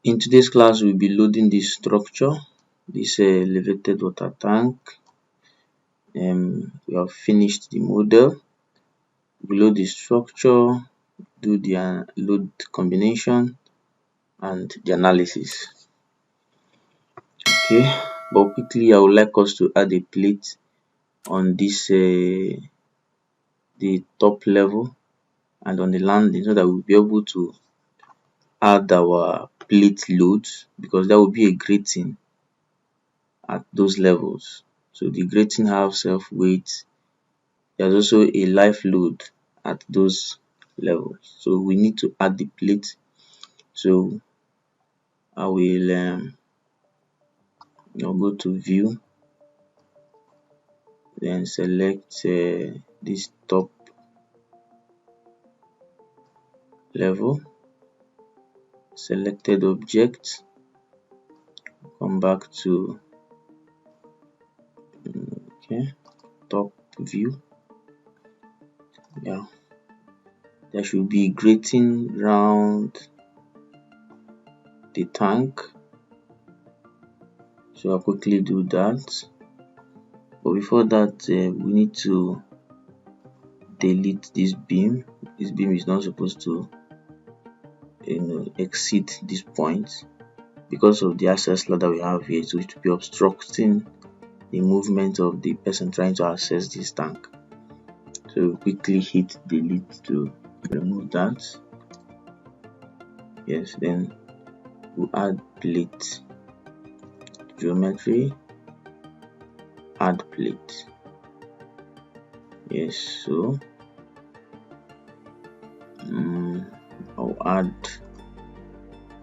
In today's class, we'll be loading this structure, this elevated water tank. We have finished the model. We load the structure, do the load combination and the analysis. Okay, but quickly I would like us to add a plate on this the top level and on the landing, so that we'll be able to add our plate loads, because that will be a grating at those levels. So the grating have self weight. There's also a life load at those levels. So we need to add the plate. So I will go to view, then select this top level, selected object, come back to top view. Yeah, there should be grating round the tank, so I'll quickly do that. But before that, we need to delete this beam. This beam is not supposed to exceed this point, because of the access ladder we have here, so it will be obstructing the movement of the person trying to access this tank. So quickly hit delete to remove that. Yes, then we'll add plate, geometry, add plate. Yes, so I'll add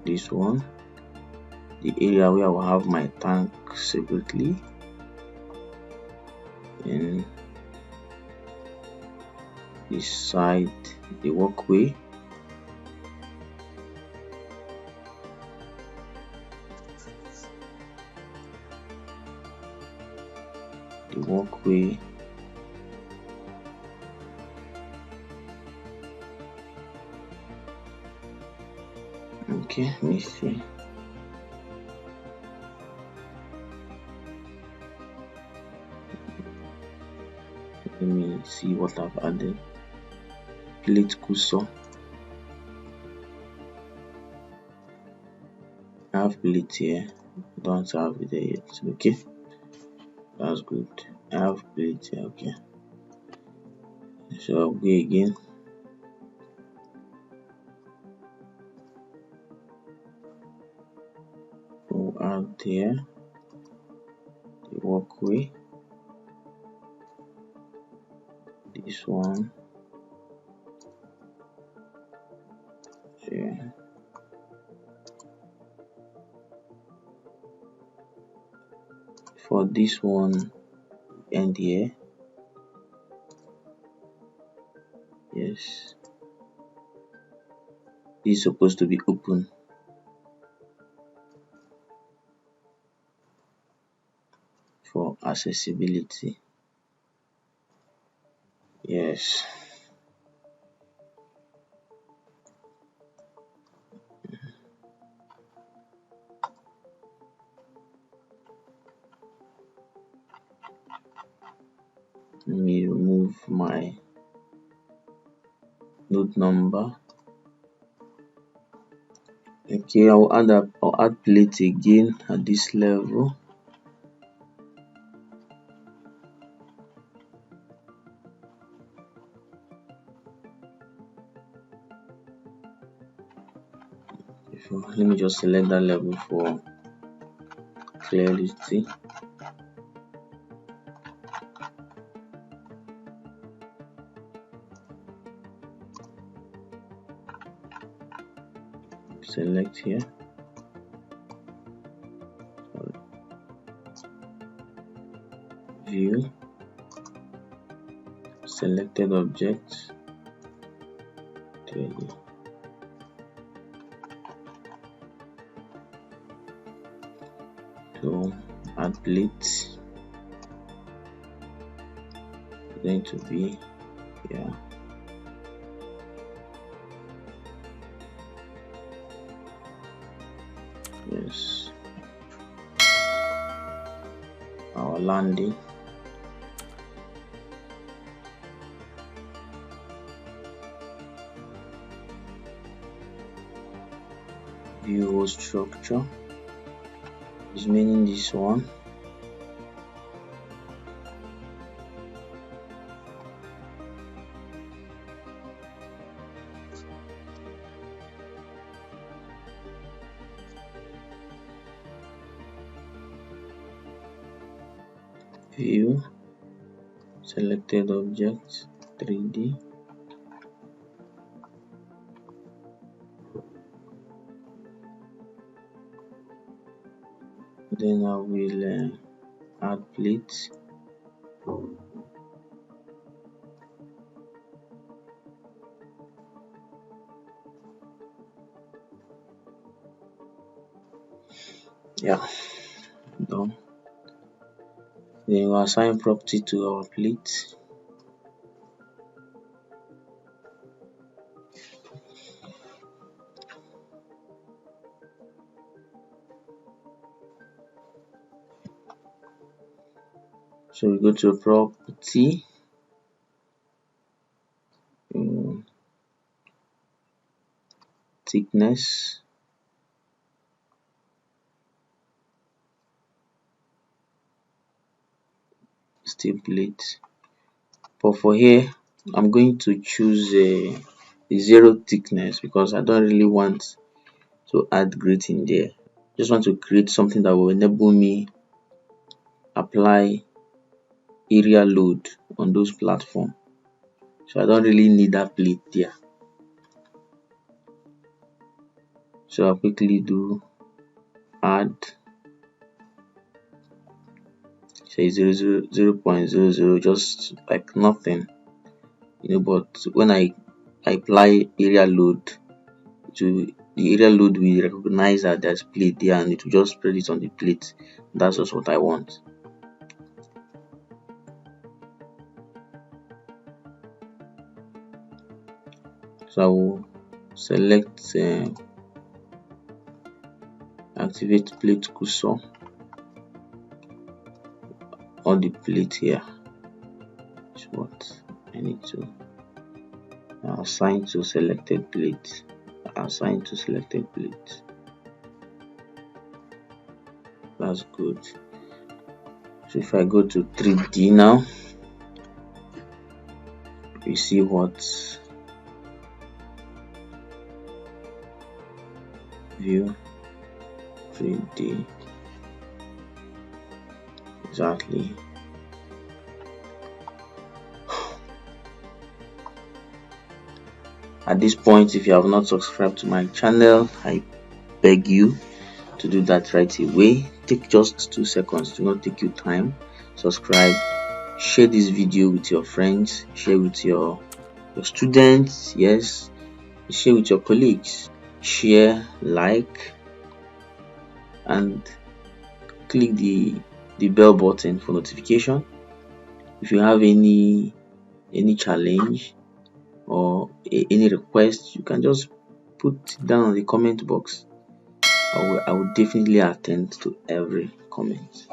this one, the area where I will have my tank separately, and this side, the walkway, okay, let me see. Let me see what I've added. Plate cursor. I have plate here, don't have it there yet. Okay, that's good. I have plate here. Okay, so I'll go again. We'll add here the walkway, this one here. For this one, end here. Yes, this is supposed to be open for accessibility. Yes, let me remove my node number. Okay, I'll add plate again at this level. Let me just select that level for clarity. Select here. View, selected object, to add plate, going to be here. Yes, our landing. View whole structure is meaning this one. View selected object 3D. Then I will add plate. Yeah, done. Then we'll assign property to our plate. So we go to property, thickness, still plate. But for here, I'm going to choose a 0 thickness because I don't really want to add grating there. Just want to create something that will enable me apply area load on those platforms. So I don't really need that plate there. So I'll quickly do add, say 0.00, just like nothing, but when I apply area load, the area load will recognize that there's plate there and it will just spread it on the plate. That's just what I want. So I will select activate plate cursor on the plate here. That's what I need to assign to selected plate. Assign to selected plate. That's good. So if I go to 3D now, we see what view 3D exactly. At this point, if you have not subscribed to my channel, I beg you to do that right away. Take just 2 seconds, do not take your time. Subscribe, share this video with your friends, share with your students, yes, share with your colleagues, share, like, and click the bell button for notification. If you have any challenge or any request, you can just put it down in the comment box. I will definitely attend to every comment.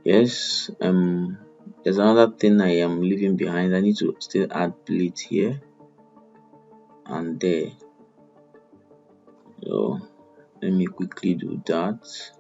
Yes, there's another thing I am leaving behind. I need to still add plate here and there. So let me quickly do that.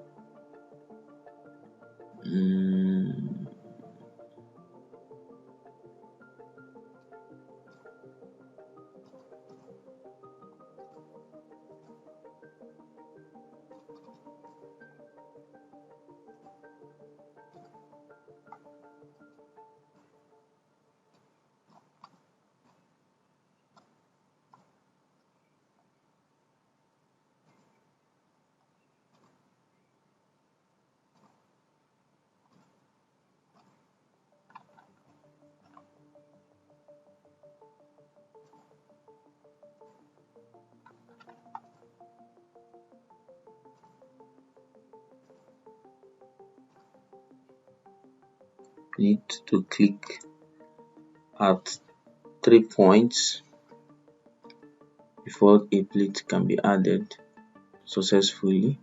Need to click at 3 points before a plate can be added successfully.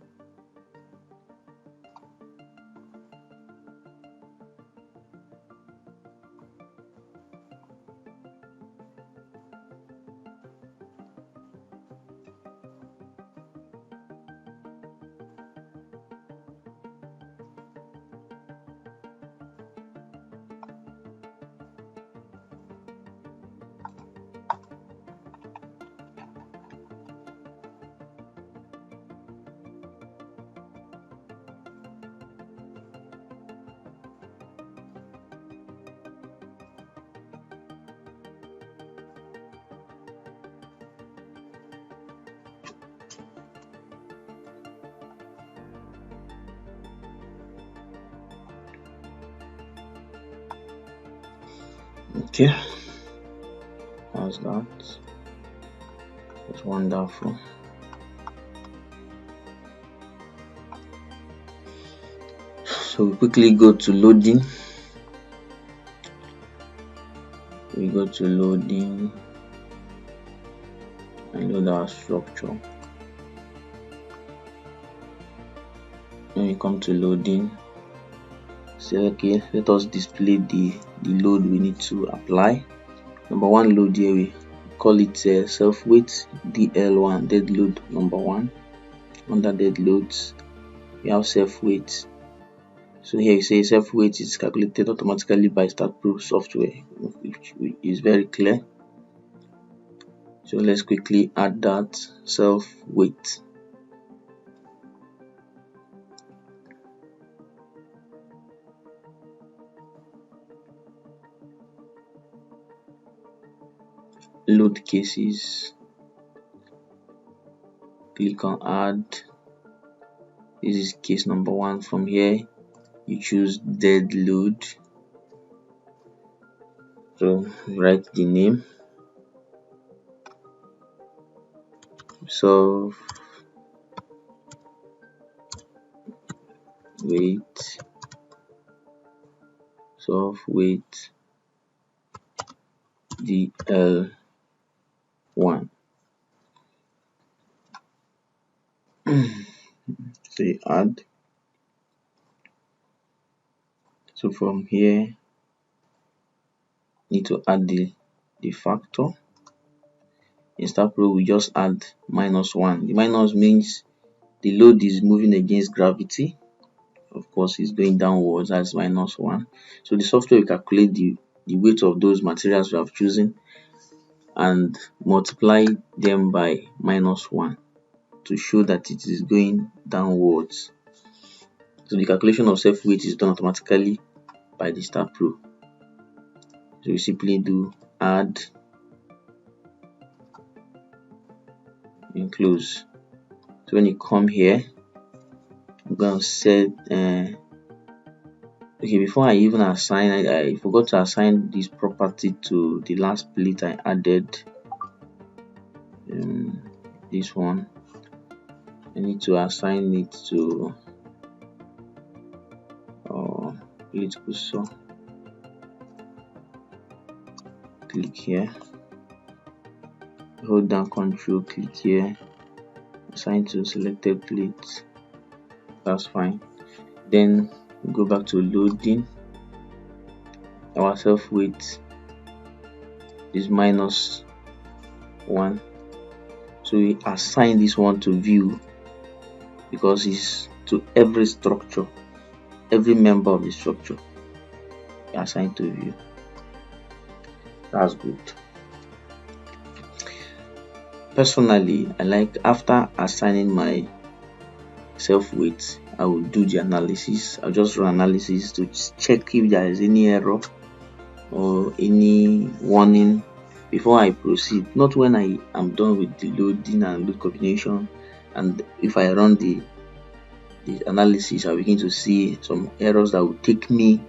Okay, that's that. That's wonderful. So we quickly go to loading. We go to loading and load our structure. When we come to loading, say okay, let us display the load we need to apply. Number one load here, we call it self weight DL1, dead load number one. Under dead loads, we have self weight. So here you say self weight is calculated automatically by Staad.Pro software, which is very clear. So let's quickly add that self weight. Load cases. Click on add. This is case number one. From here, you choose dead load. So write the name. So weight. Self weight DL1. Say add. So from here, need to add the factor. In Staad.Pro, we just add -1. The minus means the load is moving against gravity. Of course, it's going downwards. That's -1. So the software will calculate the weight of those materials we have chosen and multiply them by -1 to show that it is going downwards. So the calculation of self weight is done automatically by the Staad.Pro. So we simply do add and close. So when you come here, I'm gonna set okay, before I even assign, I forgot to assign this property to the last plate I added. This one, I need to assign it to plate cursor. Click here, hold down Control, click here, assign to selected plate. That's fine. Then go back to loading. Our self weight is -1. So we assign this one to view because it's to every structure, every member of the structure assigned to view. That's good. Personally, I like after assigning my self weight, I will do the analysis. I'll just run analysis to check if there is any error or any warning before I proceed. Not when I am done with the loading and load combination, and if I run the analysis, I begin to see some errors that will take me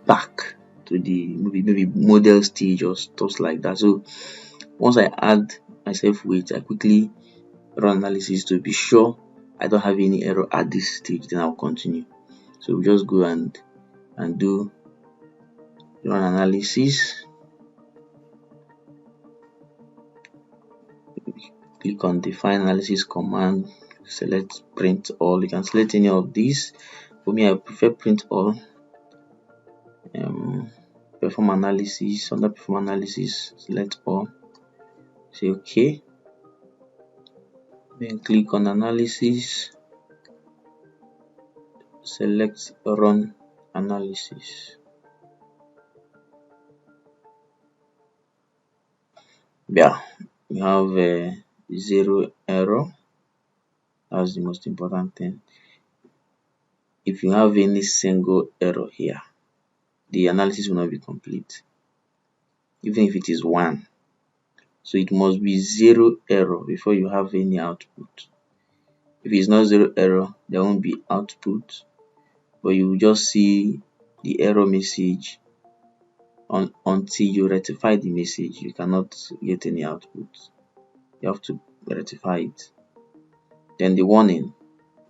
back to the maybe model stage or stuff like that. So once I add my self weight, I quickly run analysis to be sure I don't have any error at this stage. Then I'll continue. So we just go and do run analysis. click on define analysis command, select print all. You can select any of these. For me, I prefer print all. Perform analysis. Under perform analysis, select all, say okay, then click on analysis, select run analysis. Yeah, we have zero error. That's the most important thing. If you have any single error here, the analysis will not be complete, even if it is 1. So it must be 0 error before you have any output. If it's not 0 error, there won't be output, but you will just see the error message until you rectify the message. You cannot get any output. You have to rectify it. Then the warning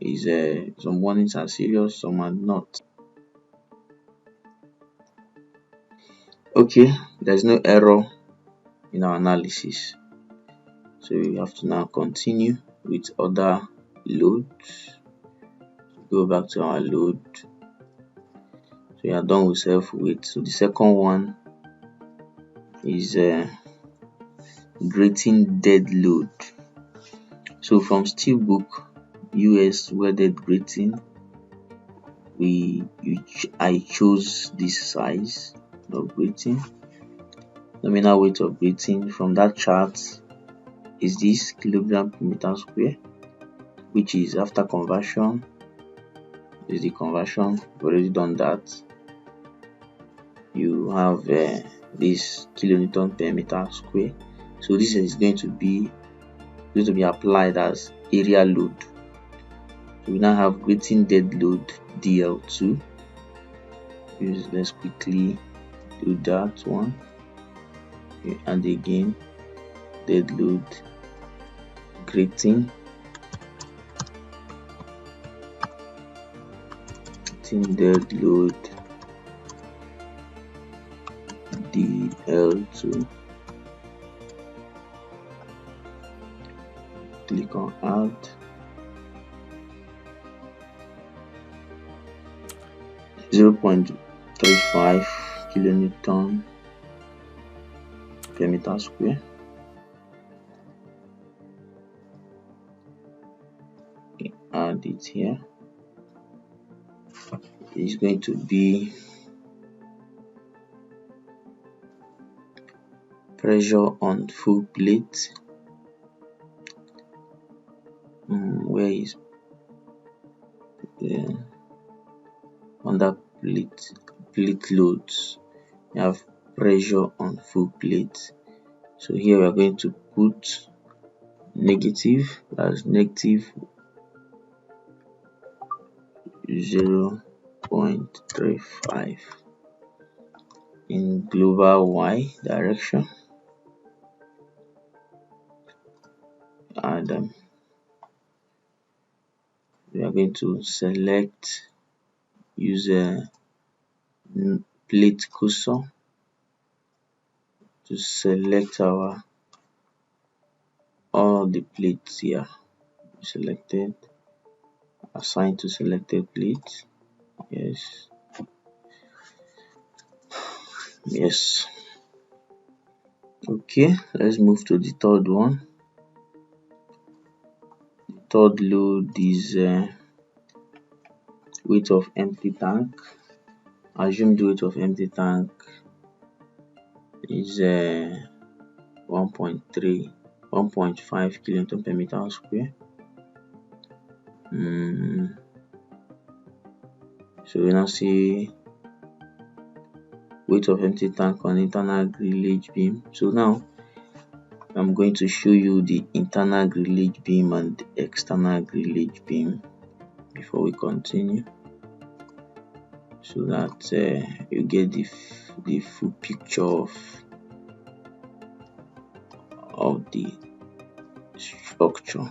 is some warnings are serious, some are not. Okay, there's no error in our analysis, so we have to now continue with other loads. Go back to our load. So we are done with self-weight. So the second one is grating dead load. So from Steelbook US welded grating, I chose this size of grating. Nominal weight of grating from that chart is this kilogram per meter square, which is after conversion. This is the conversion. We've already done that. You have this kilonewton per meter square. So this is going to be applied as area load. So we now have grating dead load DL2. Let's quickly do that one. Okay, and again, dead load grating dead load DL2. Click on add. .35 kilonewton per meter square. Okay, add it here. It's going to be pressure on full plate. Where is under plate loads, you have pressure on full plate. So here we are going to put negative, that's negative 0.35 in global Y direction, and we are going to select, use a plate cursor to select all the plates here. Selected, assign to selected plate. Yes. Okay, let's move to the third one. The third load is weight of empty tank. Assume the weight of empty tank is 1.5 kilonewton per meter square. So we now see weight of empty tank on internal grillage beam. So now I'm going to show you the internal grillage beam and the external grillage beam before we continue, so that you get the full picture of the structure.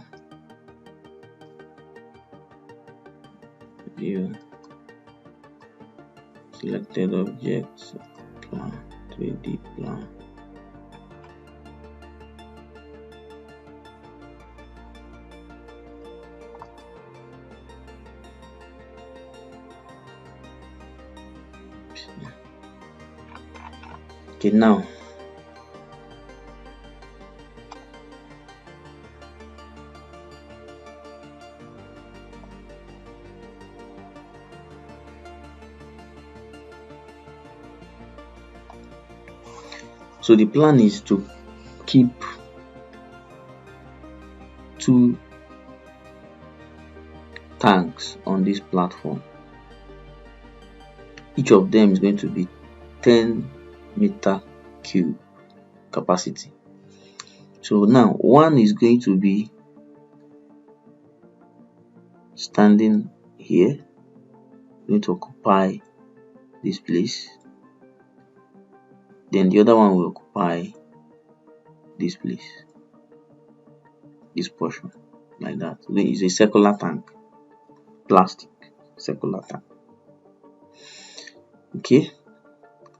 View, selected objects, plan, 3D plan. place. Okay, now so the plan is to keep two tanks on this platform. Each of them is going to be 10 meter cube capacity. So now one is going to be standing here, going to occupy this place. Then the other one will occupy this place, this portion, like that. So then it's a circular tank, plastic circular tank. Okay,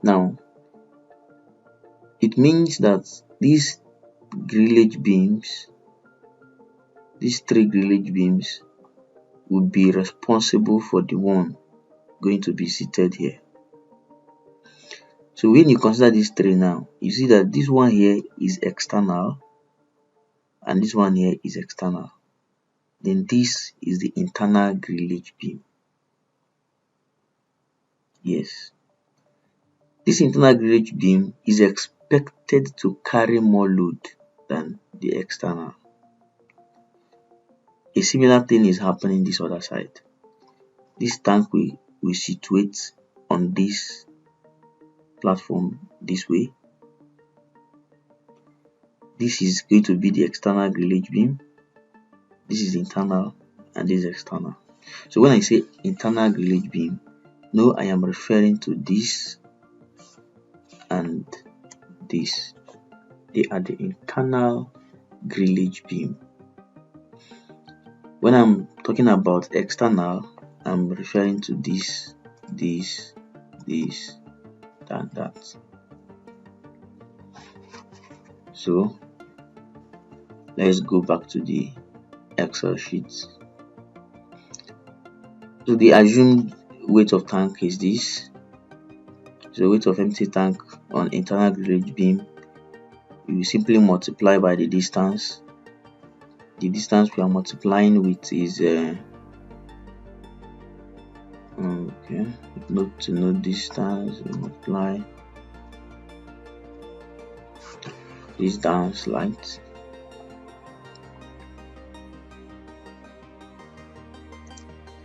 now it means that these grillage beams, these three grillage beams, would be responsible for the one going to be seated here. So when you consider these three now, you see that this one here is external and this one here is external. Then this is the internal grillage beam. Yes. This internal grillage beam is expected to carry more load than the external. A similar thing is happening this other side. This tank will situate on this platform this way. This is going to be the external grillage beam. This is internal and this is external. So when I say internal grillage beam, no, I am referring to this and this. They are the internal grillage beam. When I'm talking about external, I'm referring to this, and that. So let's go back to the Excel sheet. So the assumed weight of tank is this. So weight of empty tank on internal grillage beam, you will simply multiply by the distance. The distance we are multiplying with is okay, node to node distance. We multiply this down slide.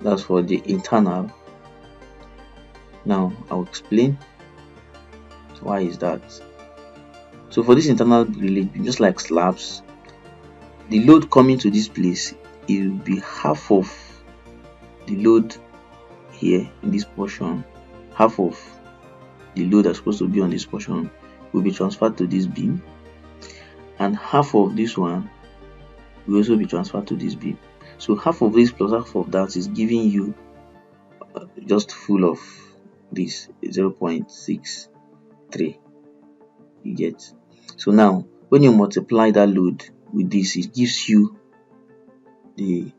That's for the internal. Now I'll explain why is that. So for this internal grillage beam, just like slabs, the load coming to this place, it will be half of the load here in this portion. Half of the load that's supposed to be on this portion will be transferred to this beam, and half of this one will also be transferred to this beam. So half of this plus half of that is giving you just full of this 0.63. You get. So now when you multiply that load with this, it gives you the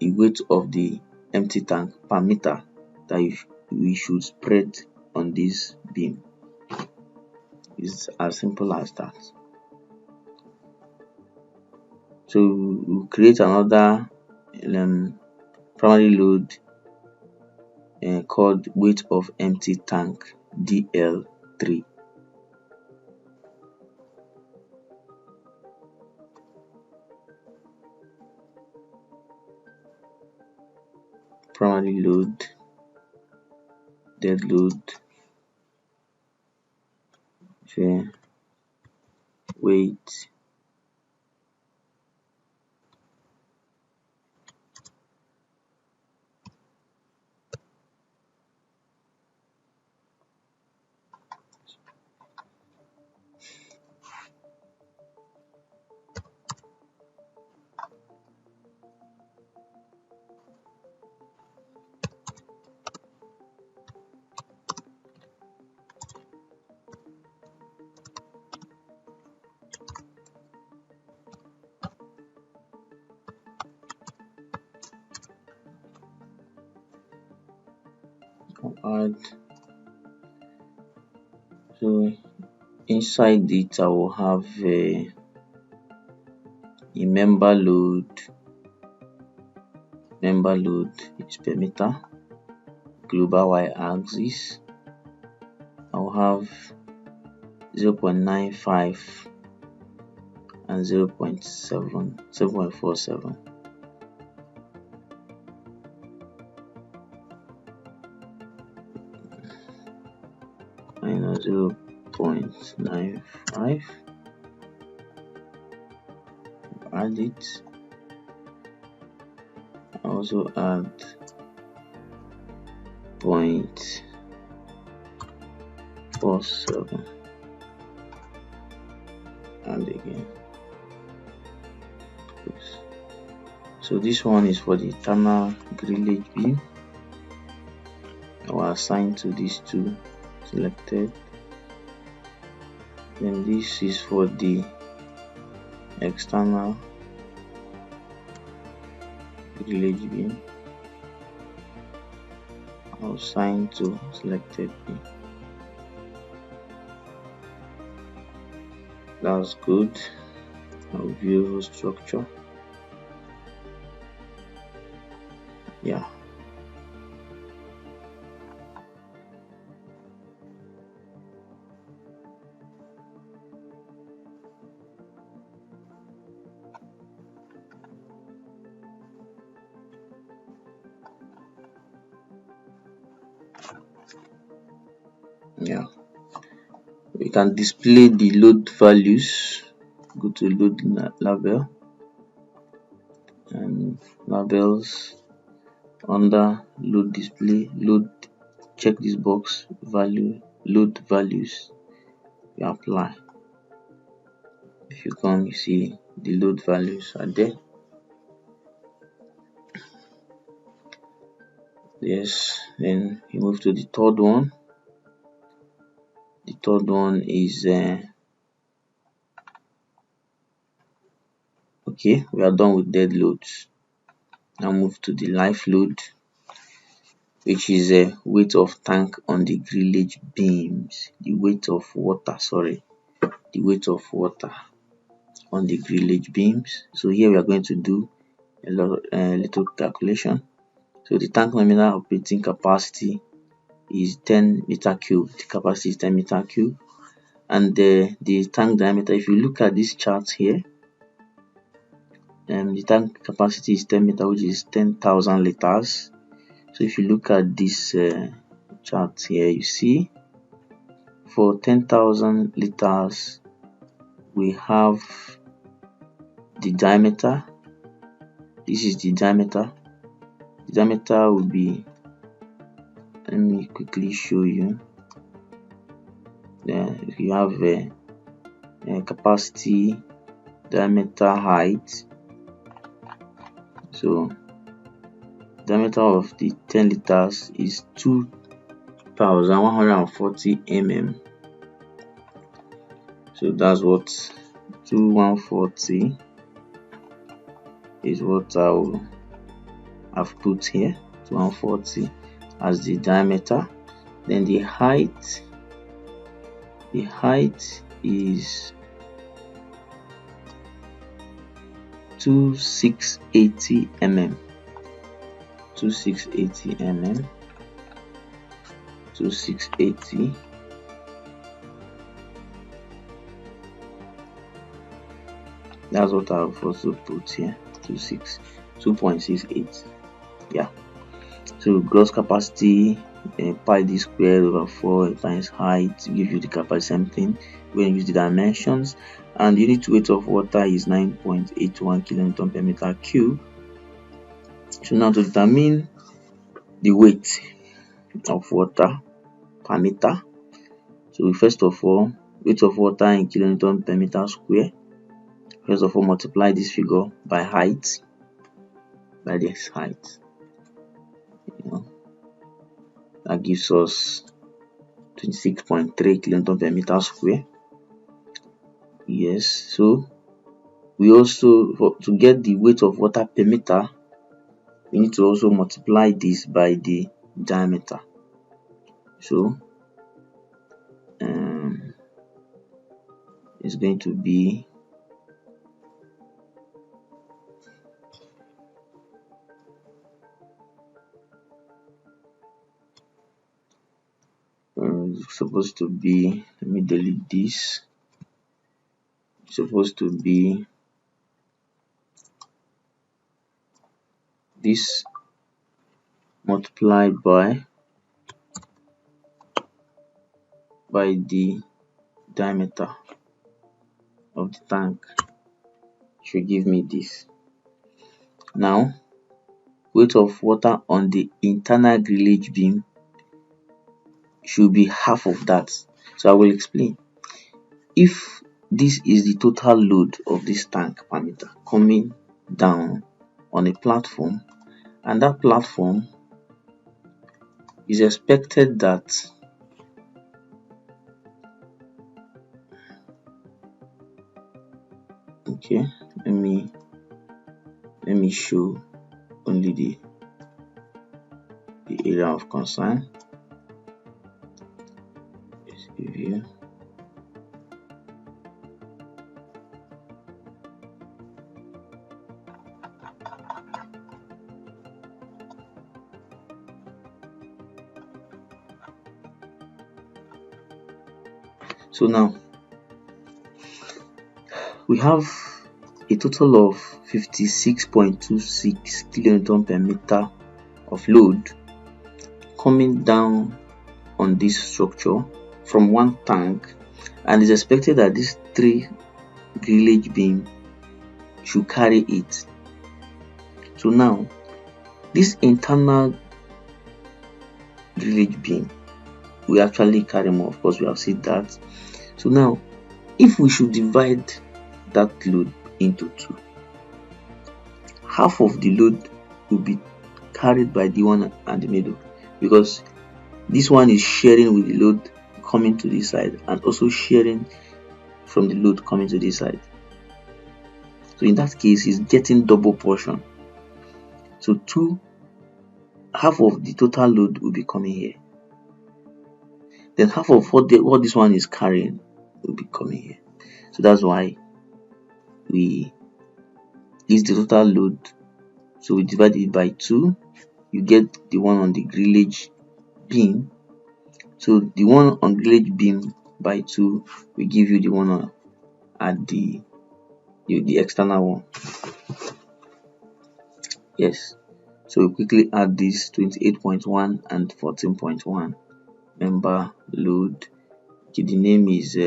weight of the empty tank per meter that we should spread on this beam. It's as simple as that. So we'll create another primary load called weight of empty tank DL3. Primary load, dead load, weight, add So inside it I will have a member load. Member load is per meter, global y-axis. I will have 0.95 and 0.47 minus 0.95. Add it. I also add 0.47 and again. So this one is for the internal grillage beam. I will assign to these two selected. Then this is for the external grillage beam. I'll assign to selected beam. That's good. I'll view the structure. Yeah. Yeah. We can display the load values. Go to load label and labels. Under load display, load, check this box, value, load values. You apply. If you come, you see the load values are there. Yes, then you move to the third one. The third one is okay, we are done with dead loads. Now move to the life load, which is a weight of tank on the grillage beams. The weight of water, the weight of water on the grillage beams. So here we are going to do a little calculation. So the tank nominal operating capacity is 10 meter cube. The capacity is 10 meter cube, and the tank diameter, if you look at this chart here, the tank capacity is 10 meter, which is 10,000 liters. So if you look at this chart here, you see for 10,000 liters we have the diameter. This is the diameter. The diameter will be, let me quickly show you. You have a capacity, diameter, height. So diameter of the 10 liters is 2140 mm. So that's what 2140 is what I will have put here, 2140 as the diameter. Then the height is 2680 mm. 2680 mm. 2680. That's what I've also put here. 2.68. Yeah. So gross capacity pi d squared over 4 times height give you the capacity. Same thing. We're going to use the dimensions, and the unit weight of water is 9.81 kilonewton per meter cube. So now to determine the weight of water per meter, so first of all, weight of water in kilonewton per meter square. First of all, multiply this figure by height, by this height. That gives us 26.3 kilonewton per meter square. Yes, so we also, to get the weight of water per meter, we need to also multiply this by the diameter. So is going to be supposed to be, let me delete this, supposed to be this multiplied by the diameter of the tank should give me this. Now weight of water on the internal grillage beam should be half of that. So I will explain. If this is the total load of this tank per meter coming down on a platform, and that platform is expected that okay, let me show only the area of concern. Let's give you so now we have a total of 56.26 kilonewton per meter of load coming down on this structure from one tank, and it's expected that these 3 grillage beam should carry it. So now this internal grillage beam will actually carry more. Of course, we have seen that. So now if we should divide that load into 2, half of the load will be carried by the one at the middle, because this one is sharing with the load coming to this side and also sharing from the load coming to this side. So in that case, it's getting double portion. So half of the total load will be coming here. Then half of what this one is carrying will be coming here. So that's why this is the total load. So we divide it by 2. You get the one on the grillage beam. So the one on grillage beam by 2 will give you the one at the external one. Yes. So we quickly add this 28.1 and 14.1 member load. Okay, the name is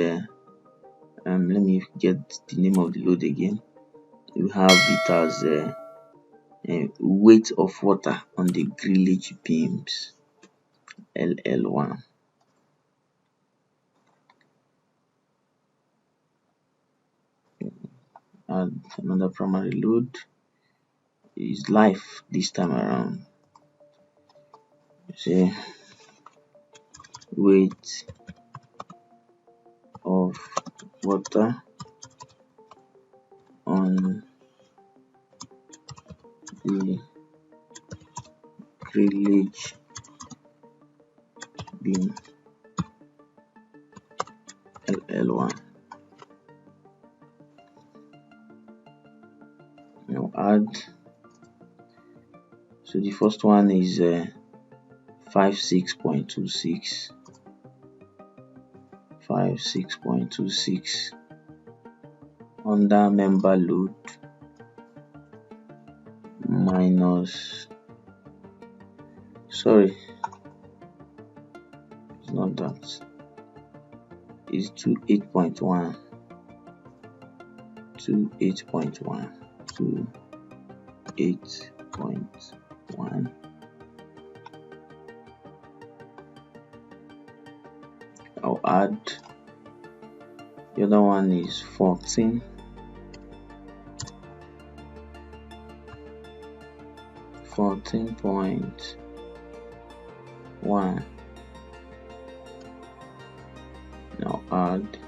let me get the name of the load again. We have it as weight of water on the grillage beams, LL1. Add another primary load. Is life this time around. See, weight of water on the grillage beam, LL1. Now add. So the first one is 56.26 under member load minus, sorry, it's not that, it's 28.1 I'll add. The other one is 14.1. Now add.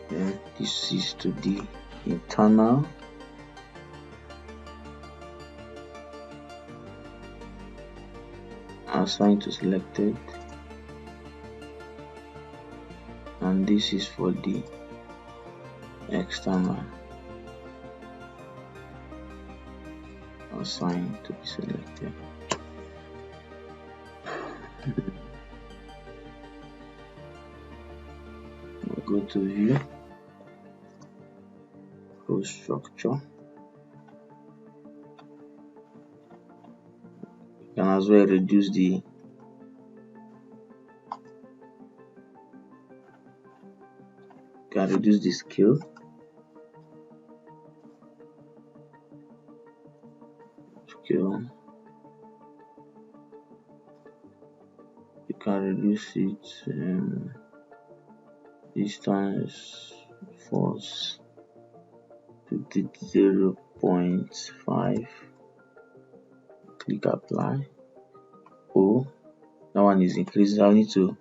Then this is to the internal. Assign to selected, and this is for the external assigned to be selected. We'll go to view, go structure. You can as well reduce the scale. You can reduce it, distance force to 0.5. Click apply. Oh, that one is increased. I need to,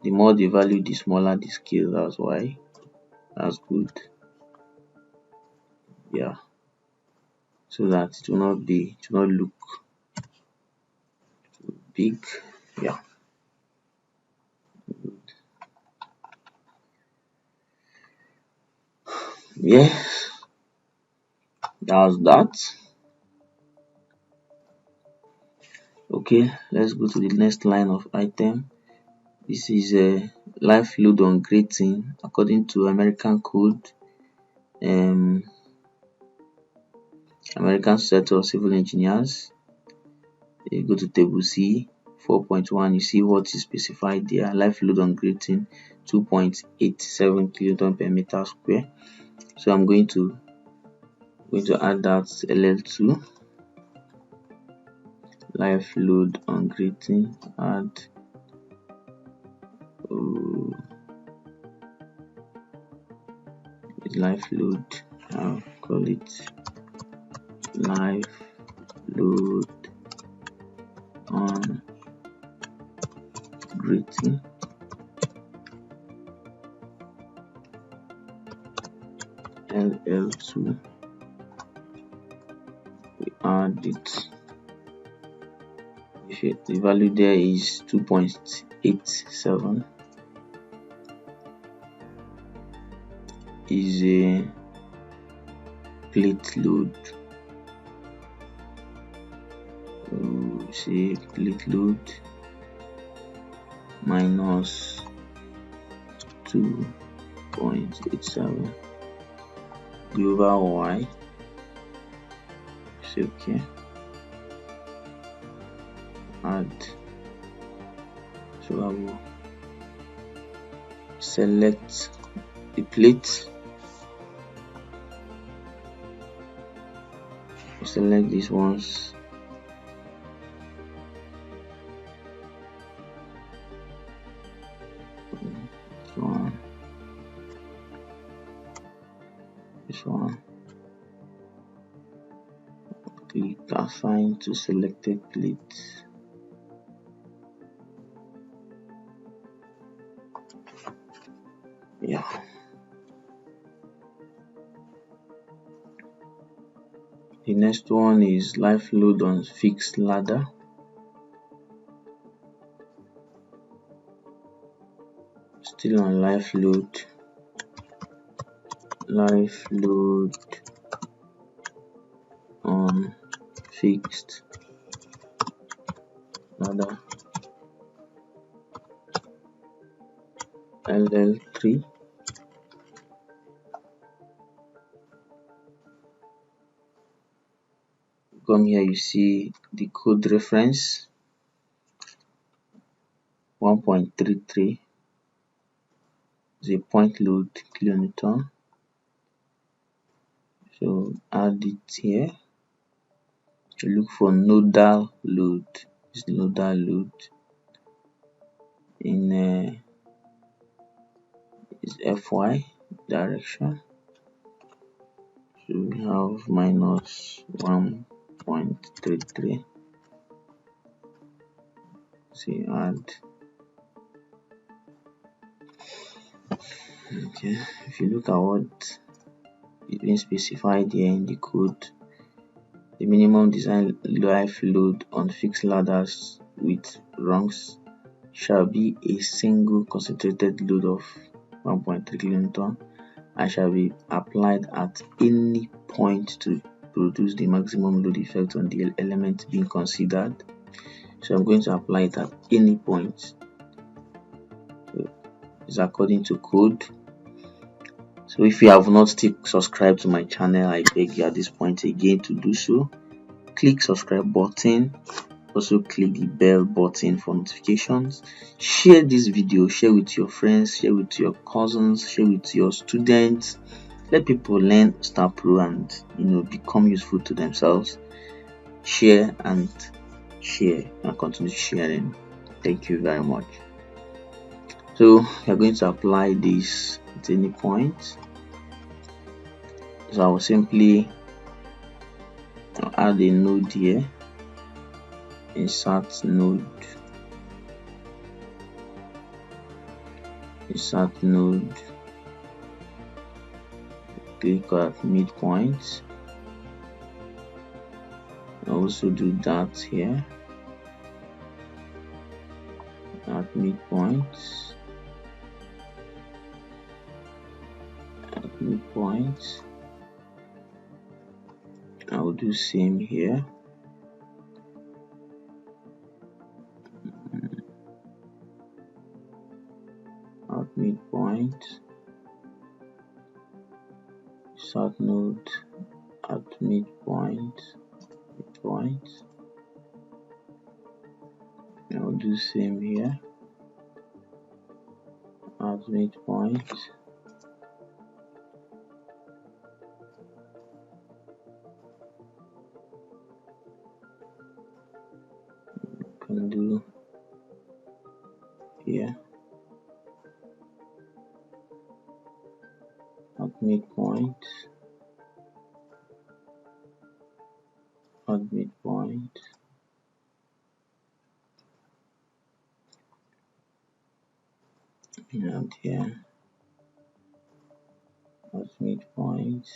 the more the value, the smaller the scale. That's why. That's good. Yeah, so that it will not look too big. Yeah. Yes, that's that. Okay, let's go to the next line of item. This is a life load on grating according to American code, American Society of Civil Engineers. You go to table C 4.1, you see what is specified there. Life load on grating 2.87 kilonewton per meter square. So I'm going to add that LL2. Life load on grating, add life load, I'll call it life load on grating, LL2. We add it. If the value there is 2.87, is a plate load. Say plate load minus 2.87 global Y. Say okay. Add. So I will select the plate. Select these ones. This one. Click assign to selected plate. Yeah. The next one is life load on fixed ladder. Still on life load on fixed ladder, LL3. Come here, you see the code reference 1.33 is a point load kilonewton. So add it here. You look for nodal load. This nodal load in is FY direction. So we have minus 1.33. See, add. Okay, if you look at what is being specified here in the code, the minimum design life load on fixed ladders with rungs shall be a single concentrated load of 1.3 kilonewton and shall be applied at any point to produce the maximum load effect on the element being considered. So I'm going to apply it at any point. So it's according to code. So if you have not still subscribed to my channel, I beg you at this point again to do so. Click subscribe button. Also click the bell button for notifications. Share this video, share with your friends, share with your cousins, share with your students. Let people learn Staad.Pro and become useful to themselves. Share and continue sharing. Thank you very much. So you're going to apply this at any point. So I will simply add a node here. Insert node, click at midpoint. I also do that here at midpoint. I will do same here. At midpoint, start node at midpoint. I will do same here at midpoint. Can do here at midpoint. And here at midpoint.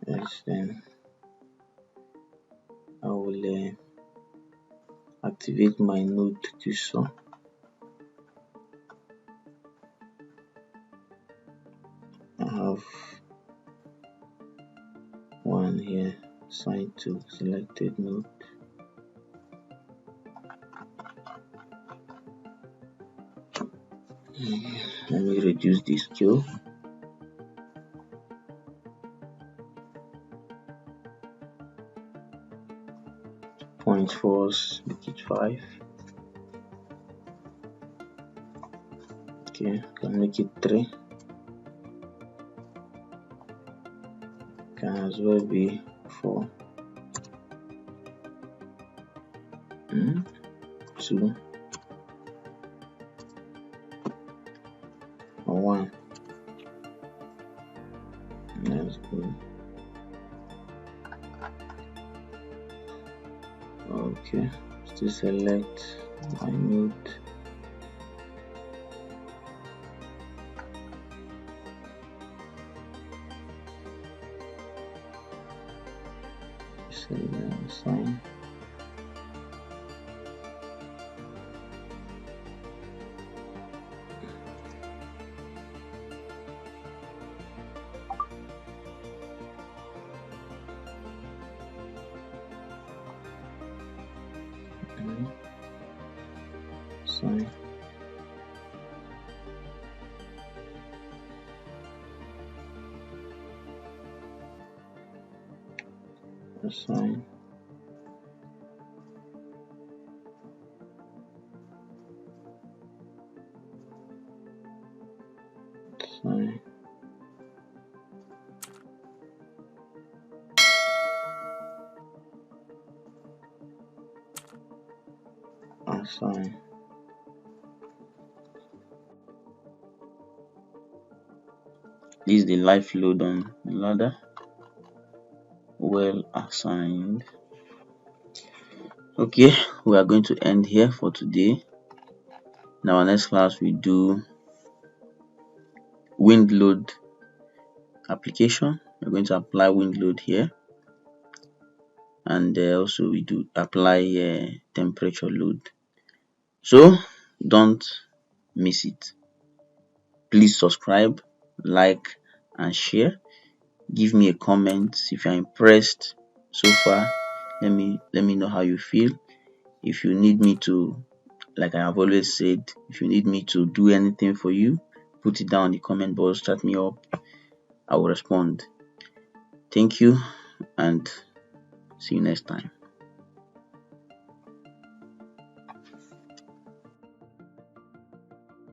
Yes, then I will activate my node to do so. I have one here assigned to selected node. Let me reduce the scale. Point force, make it 5. Okay, can make it 3. Can as well be 4. 2 or 1. That's good. Okay, still select my node. Assign. Assign. Assign. Assign. Assign. This is the life load on the ladder. Well assigned. Okay, we are going to end here for today. In our next class, we do wind load application. We're going to apply wind load here. and also we do apply temperature load. So don't miss it. Please subscribe, like and share. Give me a comment if you're impressed so far. Let me know how you feel. If you need me to, like I have always said, if you need me to do anything for you, put it down in the comment box, chat me up. I will respond. Thank you and see you next time.